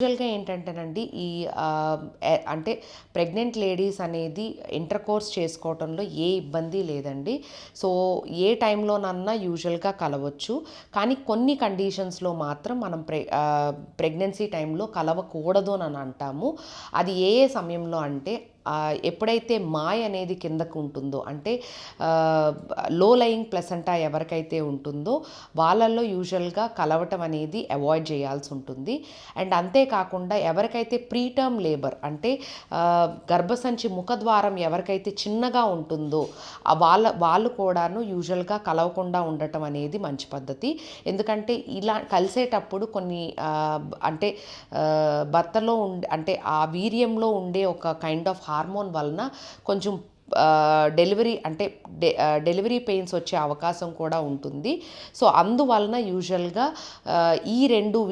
యూజువల్‌గా ఏంటంటేనండి అంటే ప్రెగ్నెంట్ లేడీస్ అనేది ఇంటర్‌కోర్స్ చేసుకోవటంలో ఏ ఇబ్బంది లేదండి. సో, ఏ టైంలోనన్నా యూజువల్‌గా కలవచ్చు. కానీ కొన్ని కండిషన్స్‌లో మాత్రం మనం ప్రెగ్నెన్సీ టైంలో కలవకూడదు అని అంటాము. అది ఏ ఏ సమయంలో అంటే ఎప్పుడైతే మాయ్ అనేది కిందకు ఉంటుందో అంటే లో లయింగ్ ప్లసెంటా ఎవరికైతే ఉంటుందో వాళ్ళల్లో యూజువల్‌గా కలవటం అనేది అవాయిడ్ చేయాల్సి ఉంటుంది. అండ్ అంతేకాకుండా ఎవరికైతే ప్రీటర్మ్ లేబర్ అంటే గర్భసంచి ముఖద్వారం ఎవరికైతే చిన్నగా ఉంటుందో వాళ్ళు కూడాను యూజువల్‌గా కలవకుండా ఉండటం అనేది మంచి పద్ధతి. ఎందుకంటే ఇలా కలిసేటప్పుడు కొన్ని అంటే భర్తలో అంటే ఆ వీర్యంలో ఉండే ఒక కైండ్ ఆఫ్ హార్మోన్ వలన కొంచెం డెలివరీ అంటే డెలివరీ పెయిన్స్ వచ్చే అవకాశం కూడా ఉంటుంది. సో, అందువలన యూజువల్‌గా ఈ 2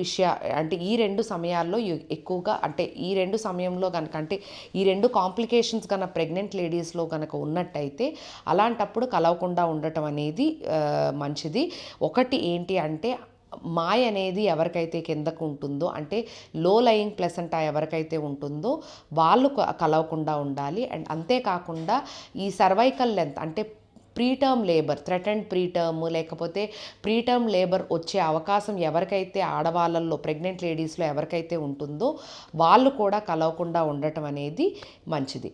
అంటే ఈ 2 సమయాల్లో ఎక్కువగా అంటే ఈ 2 సమయంలో గనక అంటే ఈ 2 కాంప్లికేషన్స్ గన ప్రెగ్నెంట్ లేడీస్‌లో గనక ఉన్నట్టయితే అలాంటప్పుడు కలవకుండా ఉండటం అనేది మంచిది. ఒకటి ఏంటి అంటే మాయ్ అనేది ఎవరికైతే కిందకు ఉంటుందో అంటే లో లయింగ్ ప్లెసెంటా ఎవరికైతే ఉంటుందో వాళ్ళు కలవకుండా ఉండాలి. అండ్ అంతేకాకుండా ఈ సర్వైకల్ లెంత్ అంటే ప్రీటర్మ్ లేబర్ ప్రీటర్మ్ లేకపోతే ప్రీటర్మ్ లేబర్ వచ్చే అవకాశం ఎవరికైతే ఆడవాళ్ళల్లో ప్రెగ్నెంట్ లేడీస్లో ఎవరికైతే ఉంటుందో వాళ్ళు కూడా కలవకుండా ఉండటం అనేది మంచిది.